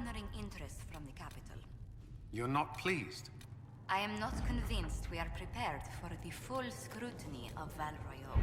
garnering interest from the capital. You're not pleased? I am not convinced we are prepared for the full scrutiny of Val Royeaux.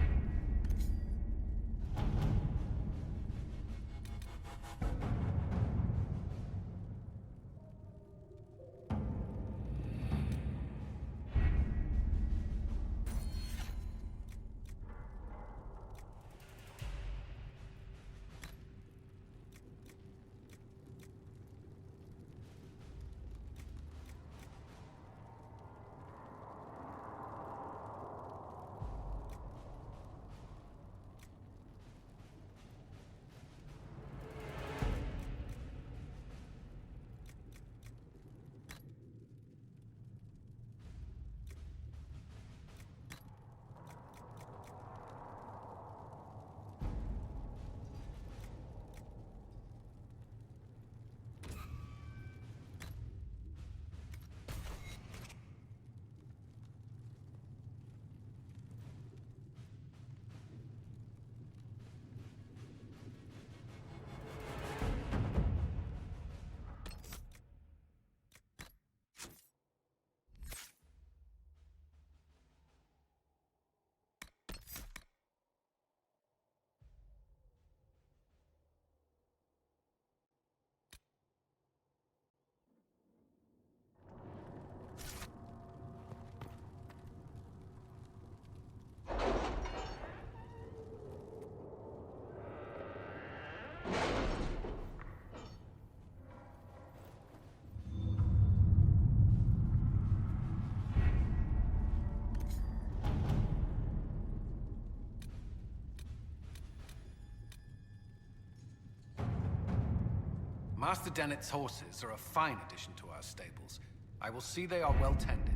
Master Dennett's horses are a fine addition to our stables. I will see they are well tended.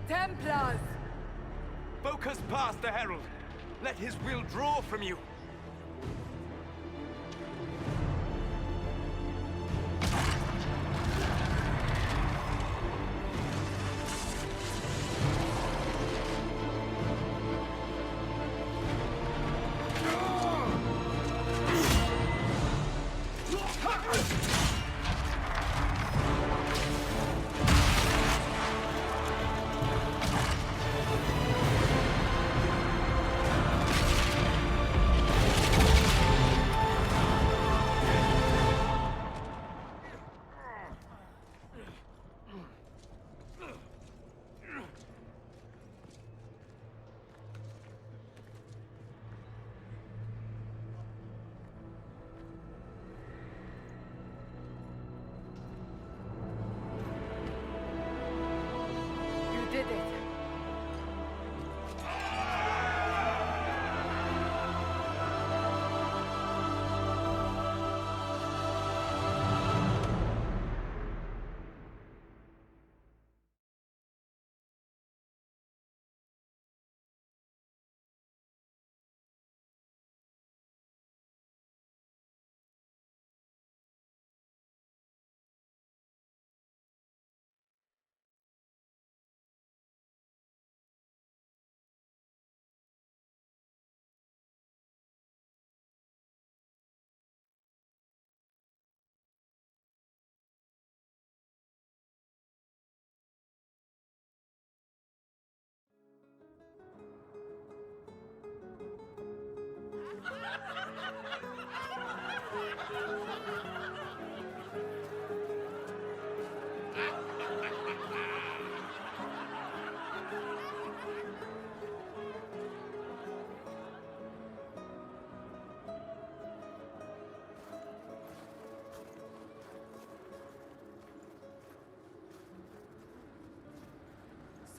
Templars! Focus past the Herald. Let his will draw from you. Did it.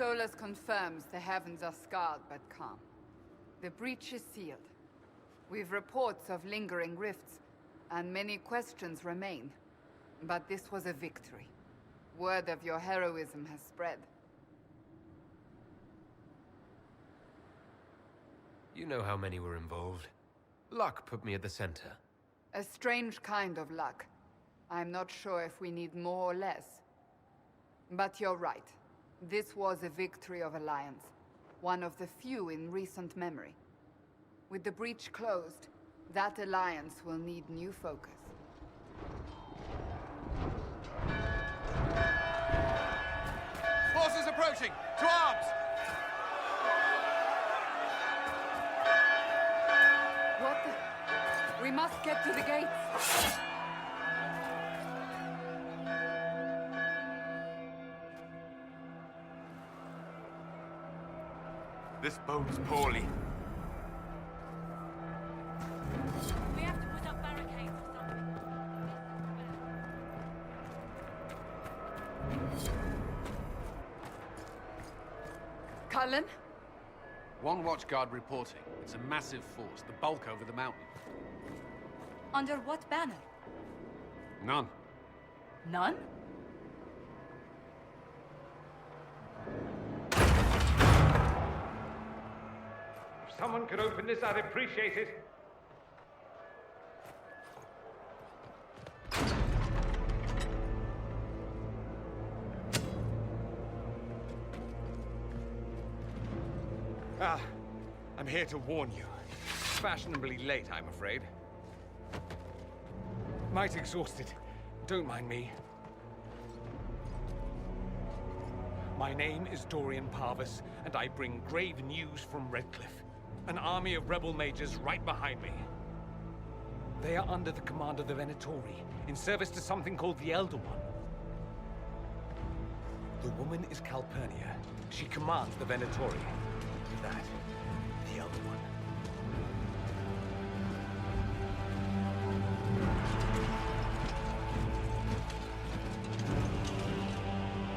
Solus confirms the heavens are scarred but calm. The breach is sealed. We've reports of lingering rifts, and many questions remain. But this was a victory. Word of your heroism has spread. You know how many were involved. Luck put me at the center. A strange kind of luck. I'm not sure if we need more or less. But you're right. This was a victory of Alliance. One of the few in recent memory. With the breach closed, that alliance will need new focus. Forces approaching! To arms! What the... We must get to the gates! This bodes poorly. We have to put up barricades or something. Cullen? One watchguard reporting. It's a massive force, the bulk over the mountain. Under what banner? None. None? If someone could open this, I'd appreciate it. I'm here to warn you. Fashionably late, I'm afraid. Might exhausted. Don't mind me. My name is Dorian Parvis, and I bring grave news from Redcliffe. An army of rebel mages right behind me. They are under the command of the Venatori, in service to something called the Elder One. The woman is Calpurnia. She commands the Venatori. That, the Elder One.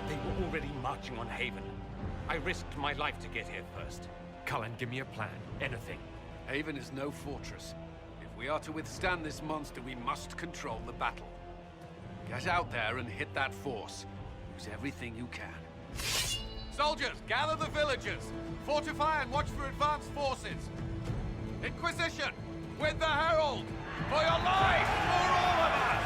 They were already marching on Haven. I risked my life to get here first. Cullen, give me a plan. Anything. Haven is no fortress. If we are to withstand this monster, we must control the battle. Get out there and hit that force. Use everything you can. Soldiers, gather the villagers! Fortify and watch for advanced forces! Inquisition! With the Herald! For your life! For all of us!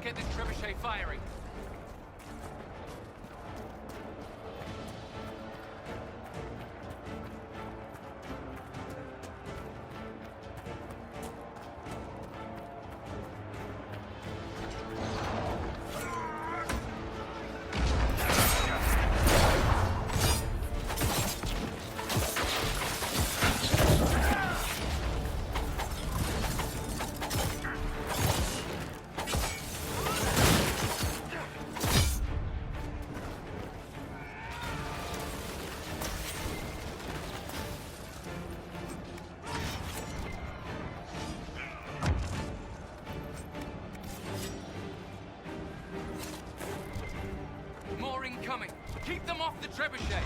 get this trebuchet firing. Incoming! Keep them off the trebuchet!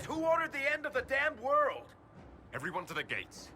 Who ordered the end of the damned world? Everyone to the gates.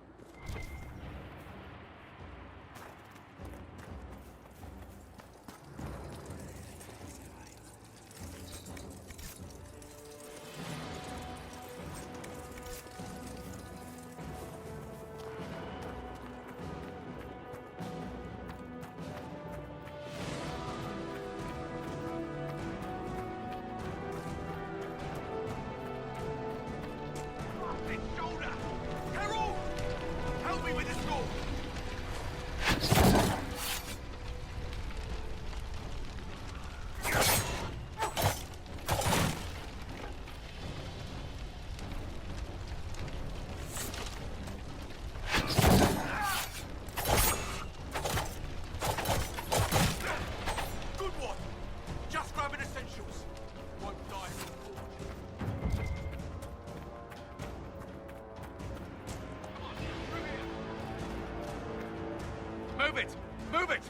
Move it! Move it!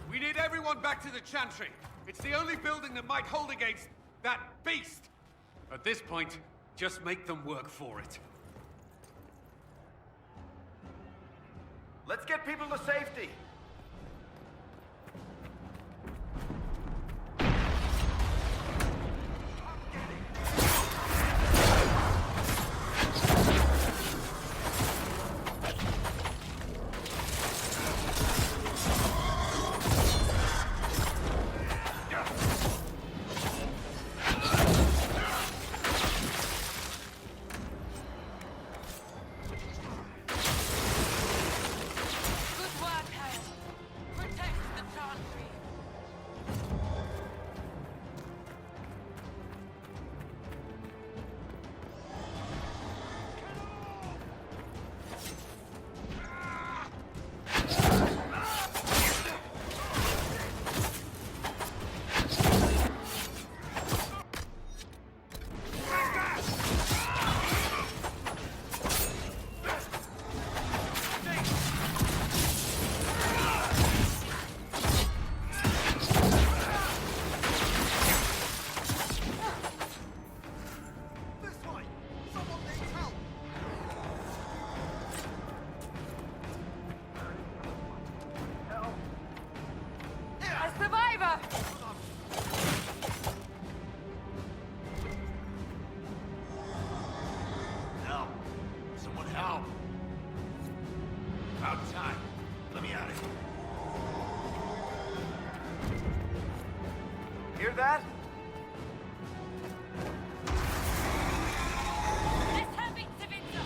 We need everyone back to the Chantry. It's the only building that might hold against that beast. At this point, just make them work for it. Let's get people to safety. Good work, Kyle. that? Let's have it, Savitza!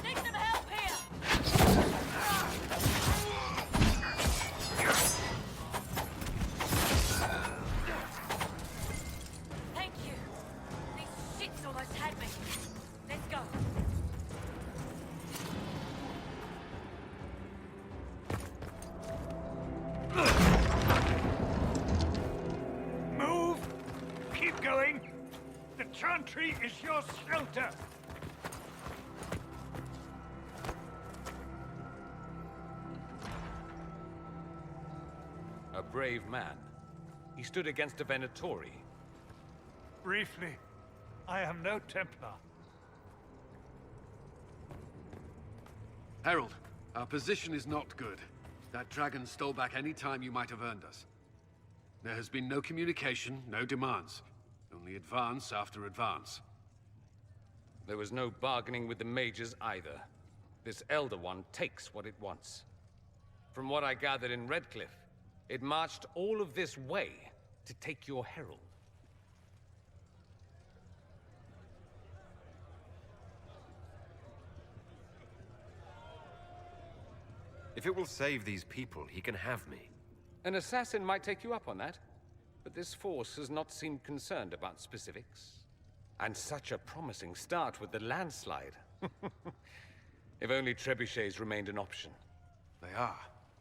Need some help here! Thank you. These shits almost had me. Let's go. Move! Keep going! The chantry is your shelter! A brave man. He stood against a Venatori. Briefly, I am no Templar. Herald, our position is not good. That dragon stole back any time you might have earned us. There has been no communication, no demands. Only advance after advance. There was no bargaining with the mages either. This Elder One takes what it wants. From what I gathered in Redcliffe, it marched all of this way to take your herald. If it will save these people, he can have me. An assassin might take you up on that, but this force has not seemed concerned about specifics. And such a promising start with the landslide. If only trebuchets remained an option. They are.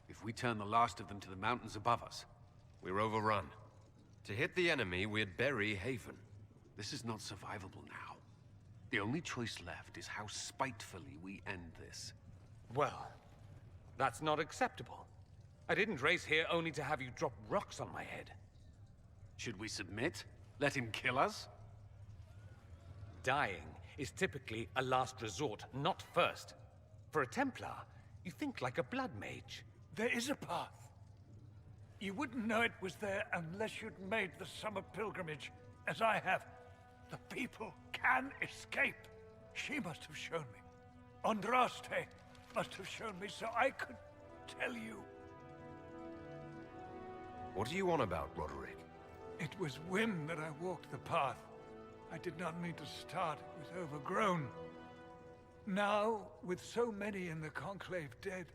If we turn the last of them to the mountains above us. We're overrun. To hit the enemy, we'd bury Haven. This is not survivable now. The only choice left is how spitefully we end this. Well, that's not acceptable. I didn't race here only to have you drop rocks on my head. Should we submit? Let him kill us? Dying is typically a last resort, not first. For a Templar, you think like a blood mage. There is a path. You wouldn't know it was there unless you'd made the summer pilgrimage, as I have. The people can escape. She must have shown me. Andraste must have shown me so I could tell you. What are you on about, Roderick? It was whim that I walked the path. I did not mean to start. It was overgrown. Now, with so many in the Conclave dead,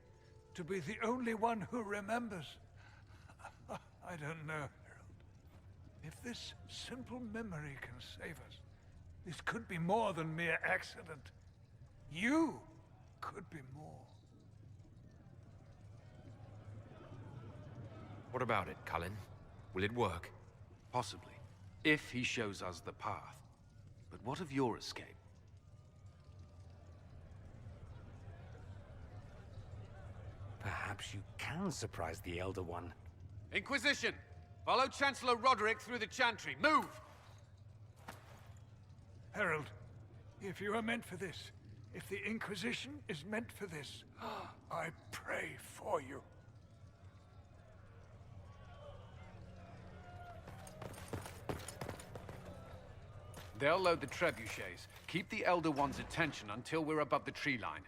to be the only one who remembers... I don't know, Herald. If this simple memory can save us, this could be more than mere accident. You could be more. What about it, Cullen? Will it work? Possibly. If he shows us the path. But what of your escape? Perhaps you can surprise the Elder One. Inquisition! Follow Chancellor Roderick through the Chantry. Move! Herald, if you are meant for this, if the Inquisition is meant for this, I pray for you. They'll load the trebuchets. Keep the Elder One's attention until we're above the tree line.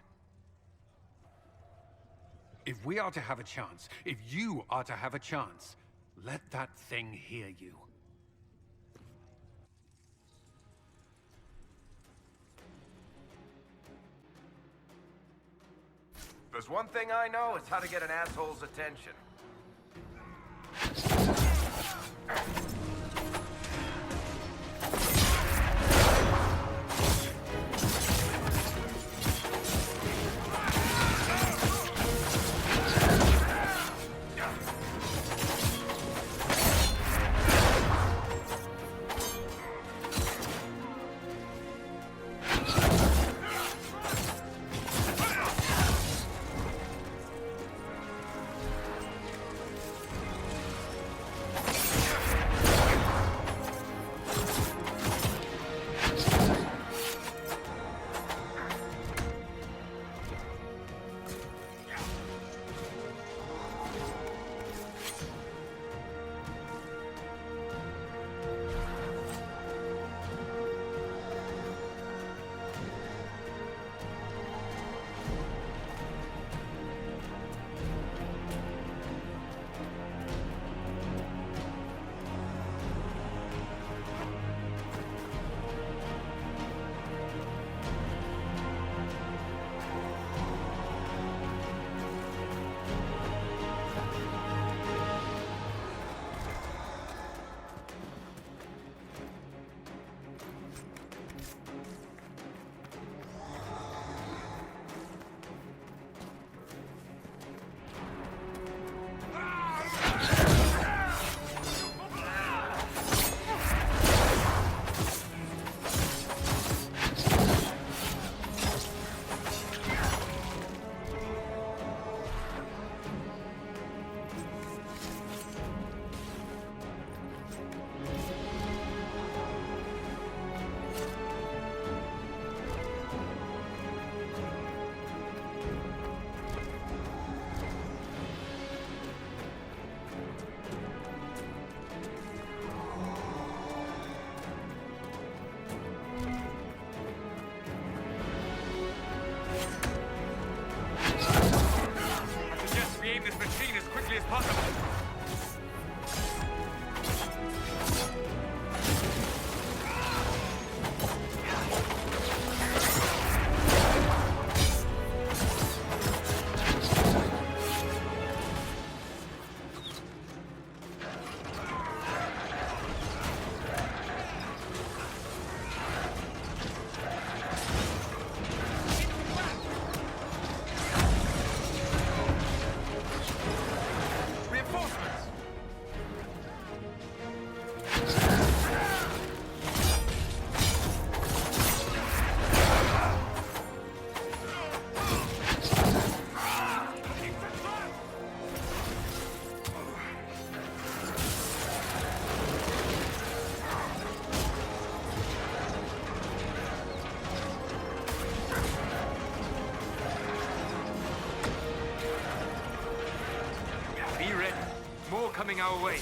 If we are to have a chance, if you are to have a chance, let that thing hear you. There's one thing I know, it's how to get an asshole's attention. coming our way.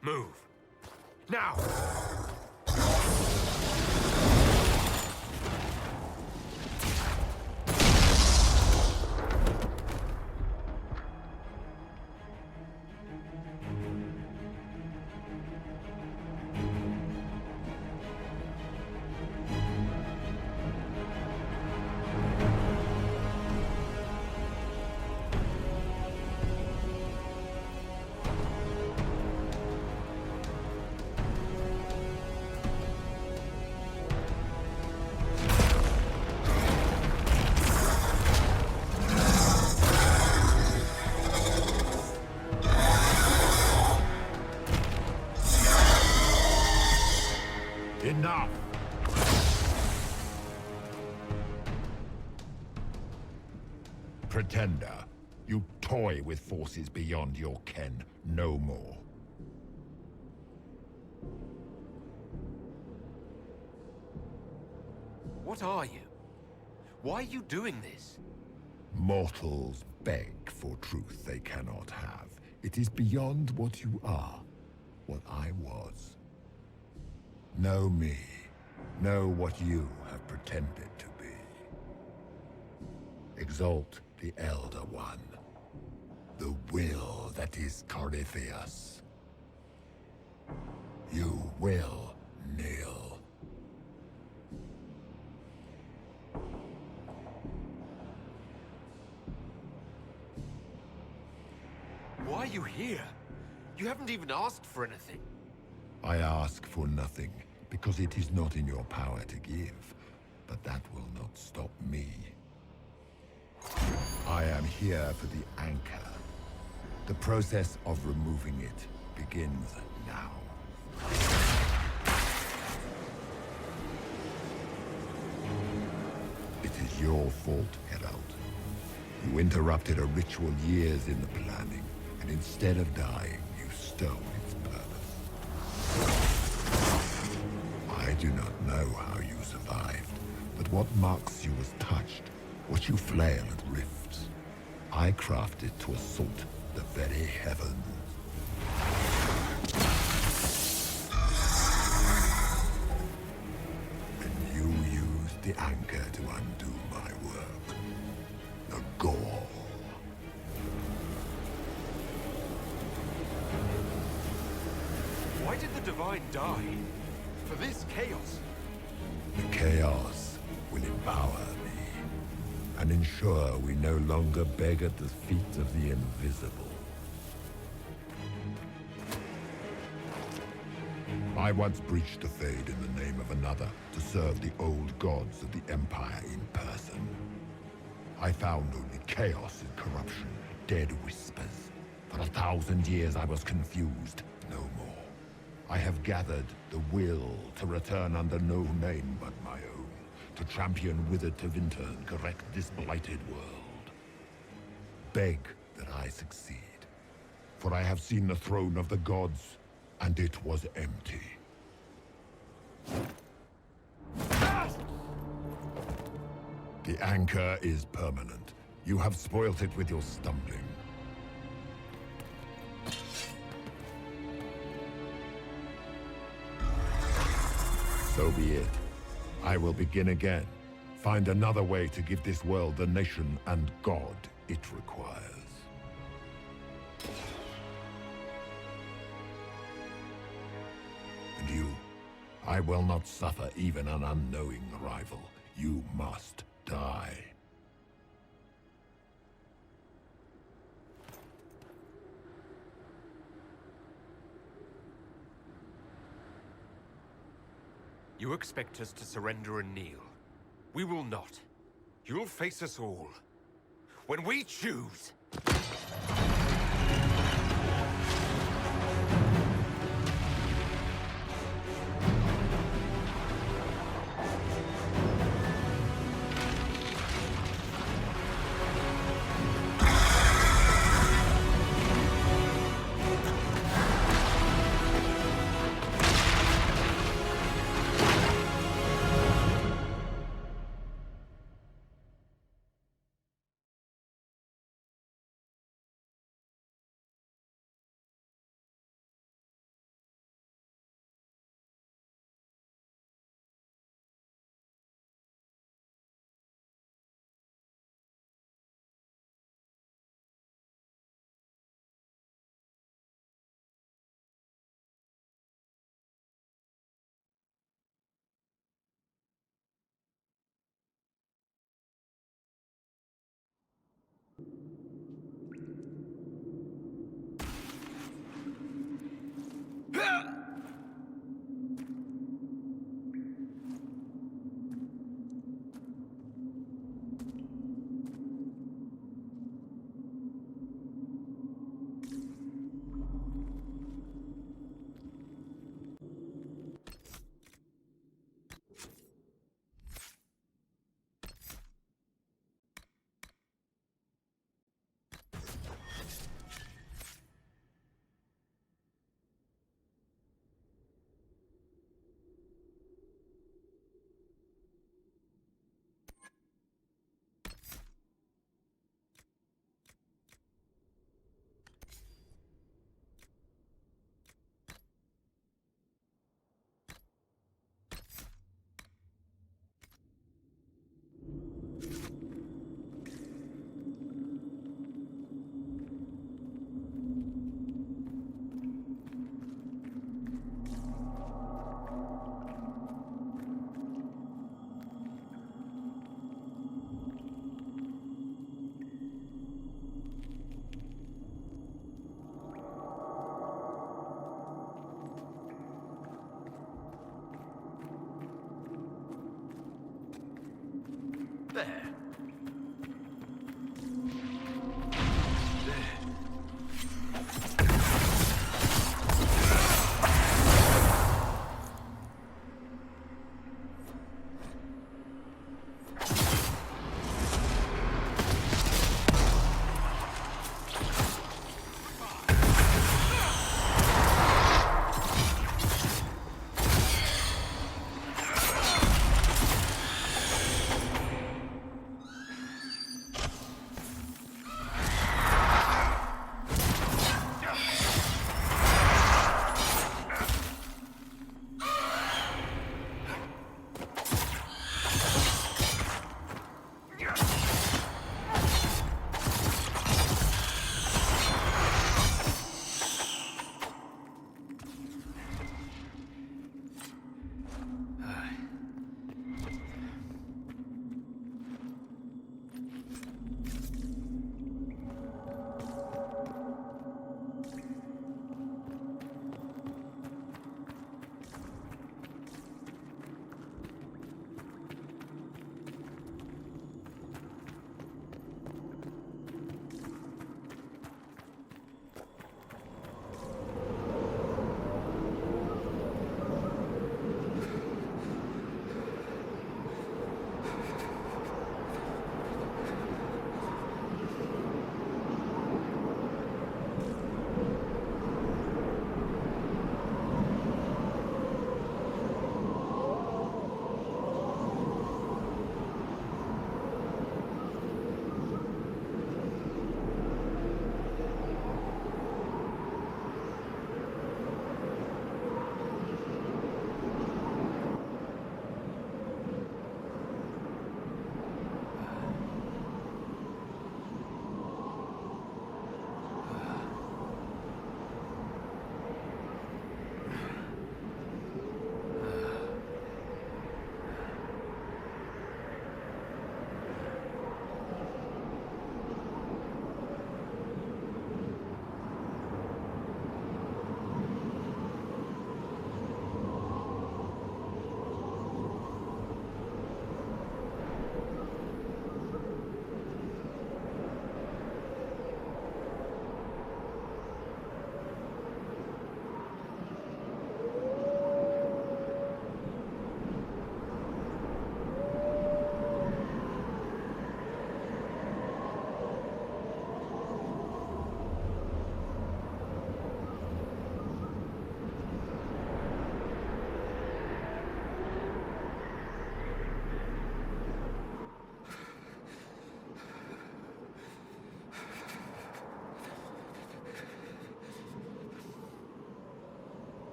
Move. Now! Enough! Pretender, you toy with forces beyond your ken, no more. What are you? Why are you doing this? Mortals beg for truth they cannot have. It is beyond what you are, what I was. Know me. Know what you have pretended to be. Exalt the Elder One. The will that is Corypheus. You will kneel. Why are you here? You haven't even asked for anything. I ask for nothing, because it is not in your power to give. But that will not stop me. I am here for the anchor. The process of removing it begins now. It is your fault, Herald. You interrupted a ritual years in the planning, and instead of dying, you stole its purpose. I do not know how you survived, but what marks you as touched, what you flail at rifts, I crafted to assault the very heavens. And you used the anchor to undo my work. The gall. Why did the Divine die? For this chaos? The chaos will empower me, and ensure we no longer beg at the feet of the invisible. I once breached the Fade in the name of another to serve the old gods of the Empire in person. I found only chaos and corruption, dead whispers. For 1,000 years I was confused, no more. I have gathered the will to return under no name but my own, to champion withered to winter and correct this blighted world. Beg that I succeed. For I have seen the throne of the gods, and it was empty. The anchor is permanent. You have spoilt it with your stumbling. So be it. I will begin again. Find another way to give this world the nation and God it requires. And you, I will not suffer even an unknowing rival. You must die. You expect us to surrender and kneel. We will not. You'll face us all. When we choose!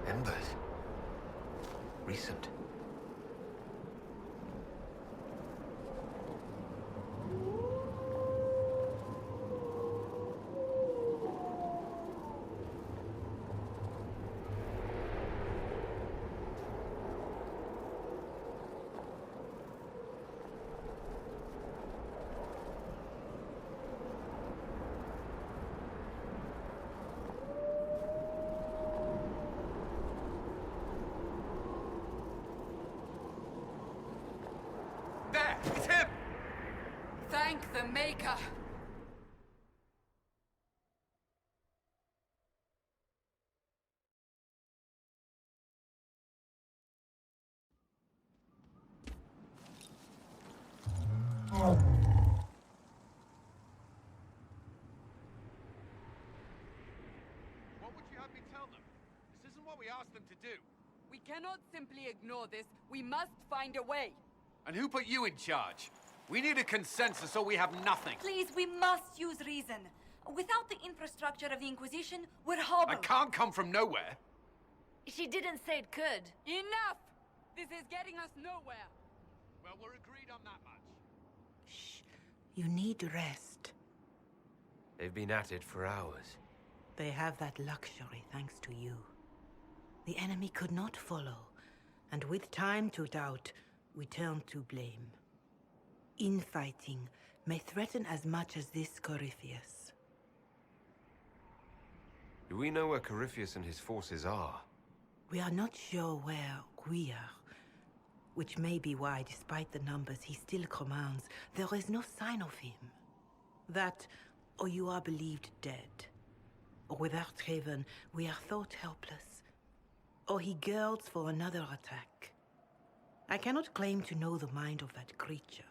Embers. Recent. There! It's him! Thank the Maker! What would you have me tell them? This isn't what we asked them to do. We cannot simply ignore this. We must find a way. And who put you in charge? We need a consensus or we have nothing. Please, we must use reason. Without the infrastructure of the Inquisition, we're hobbled. I can't come from nowhere. She didn't say it could. Enough! This is getting us nowhere. Well, we're agreed on that much. Shh. You need rest. They've been at it for hours. They have that luxury thanks to you. The enemy could not follow, and with time to doubt, we turn to blame. Infighting may threaten as much as this Corypheus. Do we know where Corypheus and his forces are? We are not sure where we are, which may be why, despite the numbers he still commands, there is no sign of him. That, or you are believed dead, or without Haven, we are thought helpless, or he girds for another attack. I cannot claim to know the mind of that creature,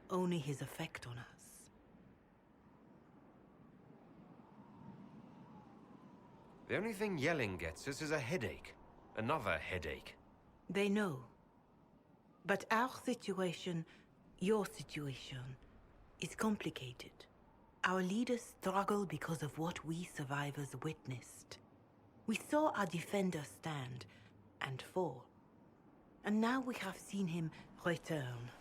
only his effect on us. The only thing yelling gets us is a headache. Another headache. They know. But our situation, your situation, is complicated. Our leaders struggle because of what we survivors witnessed. We saw our defender stand and fall. And now we have seen him return.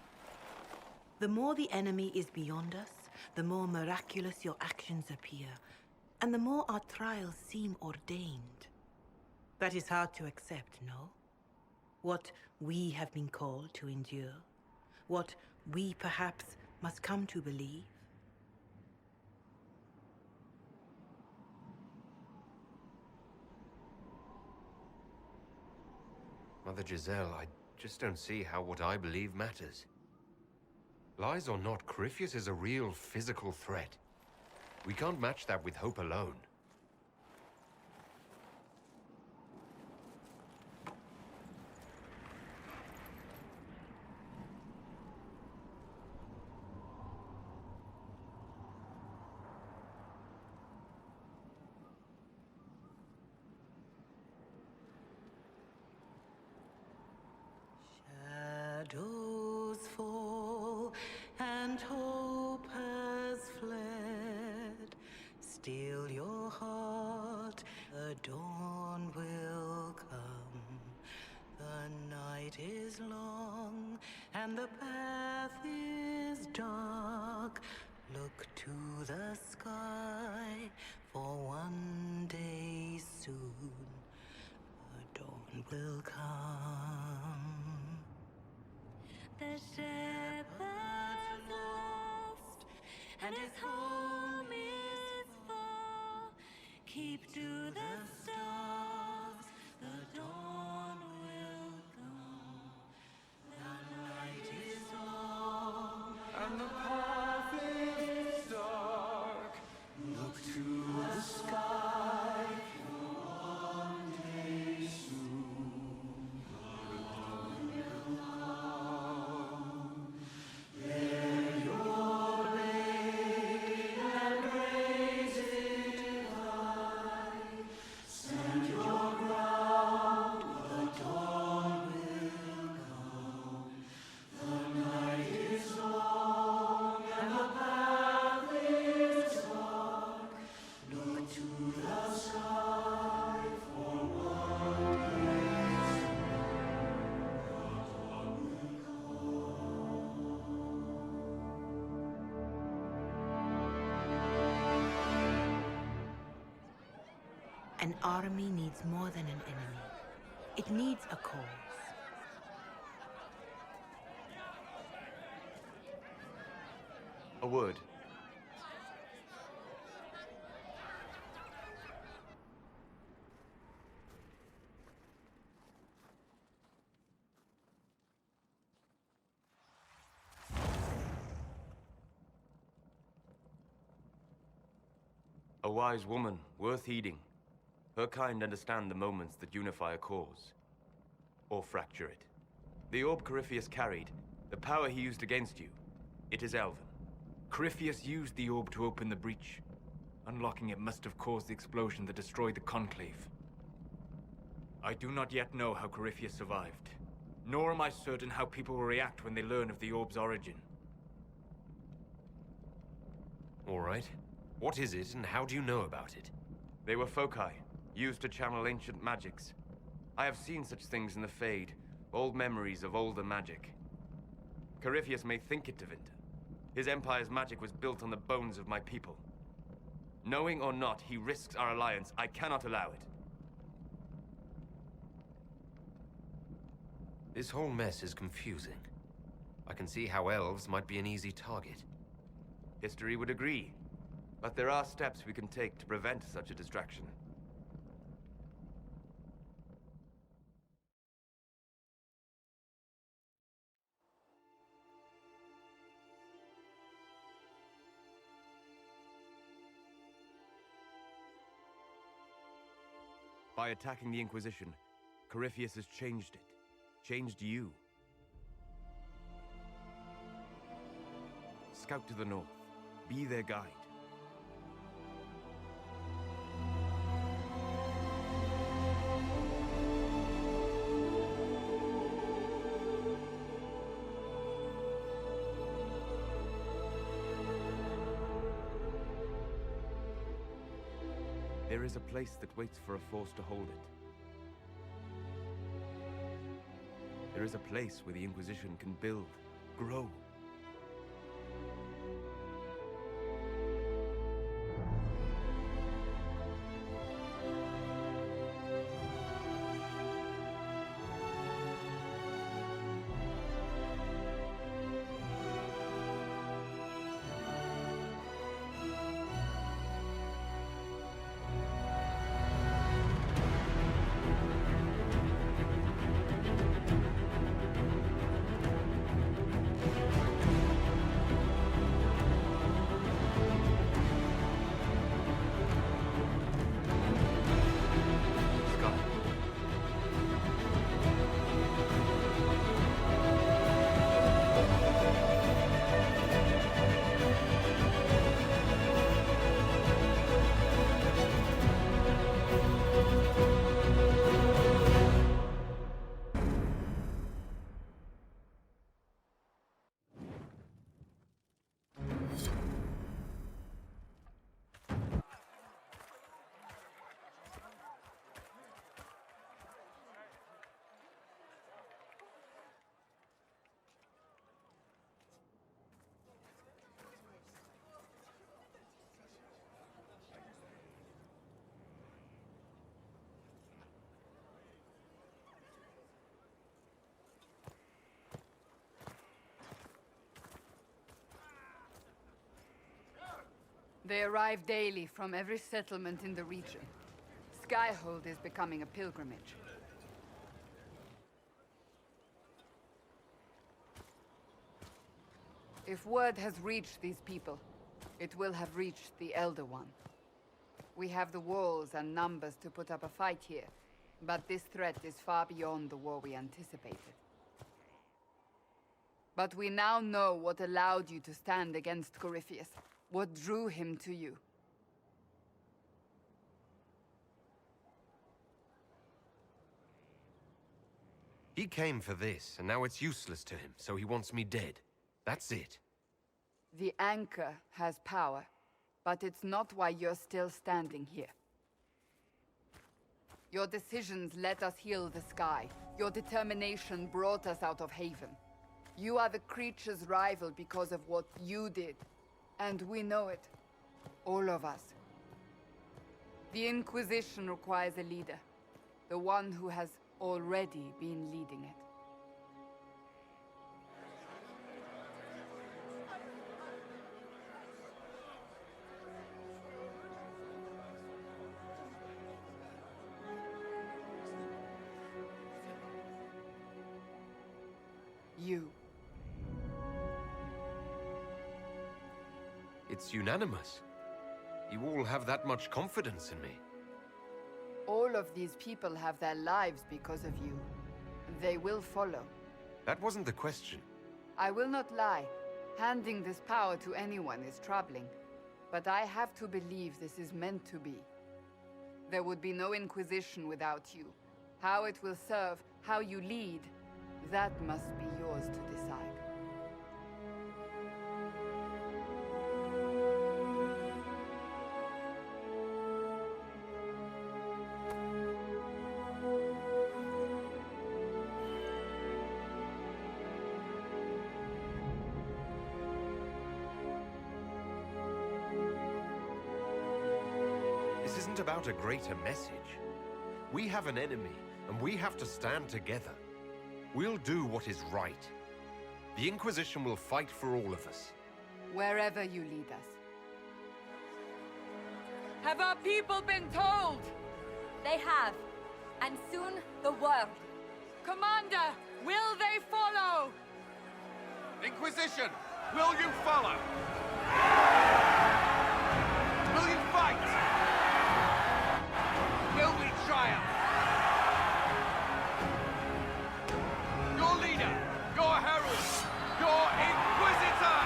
The more the enemy is beyond us, the more miraculous your actions appear, and the more our trials seem ordained. That is hard to accept, no? What we have been called to endure, what we perhaps must come to believe. Mother Giselle, I just don't see how what I believe matters. Lies or not, Corypheus is a real physical threat. We can't match that with hope alone. Shadows fall and hope has fled. Still your heart, the dawn will come. The night is long and the path is dark. Look to the sky, for one day soon the dawn will come. The shepherd lost, and his home is far. Keep to the stars, the dawn will come. The night is long, And the path is dark. Look to the sky, for one day soon the dawn will come. Bear your blade and raise it high. army needs more than an enemy. It needs a cause. A word. A wise woman, worth heeding. Her kind understand the moments that unify a cause. Or fracture it. The orb Corypheus carried, the power he used against you, it is elven. Corypheus used the orb to open the breach. Unlocking it must have caused the explosion that destroyed the Conclave. I do not yet know how Corypheus survived, nor am I certain how people will react when they learn of the orb's origin. All right. What is it, and how do you know about it? They were foci, used to channel ancient magics. I have seen such things in the Fade, old memories of older magic. Corypheus may think it Tevinter. His empire's magic was built on the bones of my people. Knowing or not, he risks our alliance. I cannot allow it. This whole mess is confusing. I can see how elves might be an easy target. History would agree. But there are steps we can take to prevent such a distraction. By attacking the Inquisition, Corypheus has changed it. Changed you. Scout to the north. Be their guide. There is a place that waits for a force to hold it. There is a place where the Inquisition can build, grow. They arrive daily from every settlement in the region. Skyhold is becoming a pilgrimage. If word has reached these people, it will have reached the Elder One. We have the walls and numbers to put up a fight here, but this threat is far beyond the war we anticipated. But we now know what allowed you to stand against Corypheus. What drew him to you? He came for this, and now it's useless to him, so he wants me dead. That's it. The anchor has power, but it's not why you're still standing here. Your decisions let us heal the sky. Your determination brought us out of Haven. You are the creature's rival because of what you did. And we know it. All of us. The Inquisition requires a leader. The one who has already been leading it. You. It's unanimous. You all have that much confidence in me. All of these people have their lives because of you. They will follow. That wasn't the question. I will not lie. Handing this power to anyone is troubling. But I have to believe this is meant to be. There would be no Inquisition without you. How it will serve, how you lead, that must be yours to decide. This isn't about a greater message. We have an enemy, and we have to stand together. We'll do what is right. The Inquisition will fight for all of us. Wherever you lead us. Have our people been told? They have. And soon, the world. Commander, will they follow? Inquisition, will you follow? Will you fight? Will we triumph? Your leader, your herald, your Inquisitor!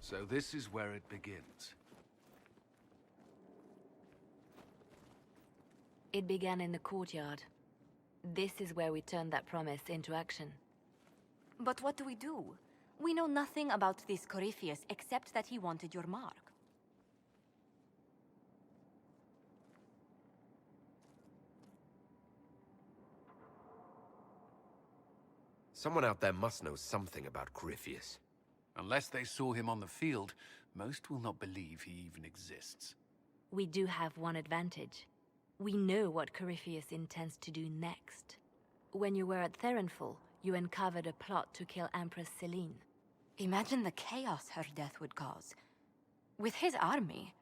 So this is where it begins. It began in the courtyard. This is where we turned that promise into action. But what do we do? We know nothing about this Corypheus except that he wanted your mark. Someone out there must know something about Corypheus. Unless they saw him on the field, most will not believe he even exists. We do have one advantage. We know what Corypheus intends to do next. When you were at Therenfall, you uncovered a plot to kill Empress Celine. Imagine the chaos her death would cause. With his army.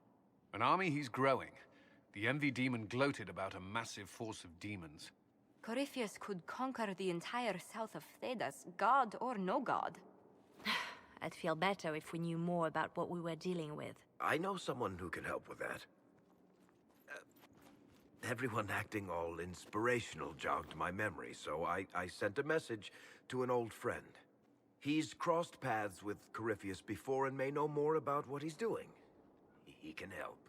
An army he's growing. The Envy Demon gloated about a massive force of demons. Corypheus could conquer the entire south of Thedas, god or no god. I'd feel better if we knew more about what we were dealing with. I know someone who can help with that. Everyone acting all inspirational jogged my memory, so I sent a message to an old friend. He's crossed paths with Corypheus before and may know more about what he's doing. He can help.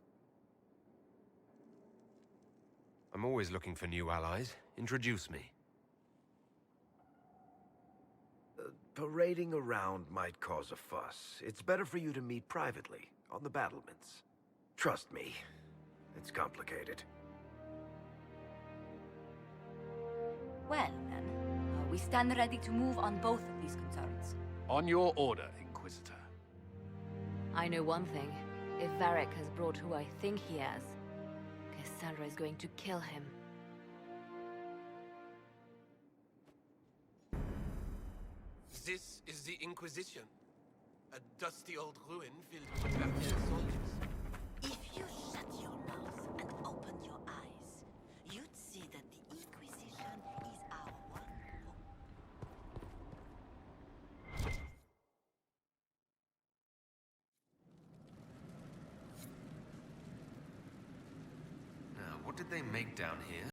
I'm always looking for new allies. Introduce me. Parading around might cause a fuss. It's better for you to meet privately, on the battlements. Trust me, it's complicated. Well, then, we stand ready to move on both of these concerns. On your order, Inquisitor. I know one thing. If Varric has brought who I think he has, Cassandra is going to kill him. This is the Inquisition. A dusty old ruin filled with Imperial soldiers. If you shut your mouth and open your eyes, you'd see that the Inquisition is our one hope. Now, what did they make down here?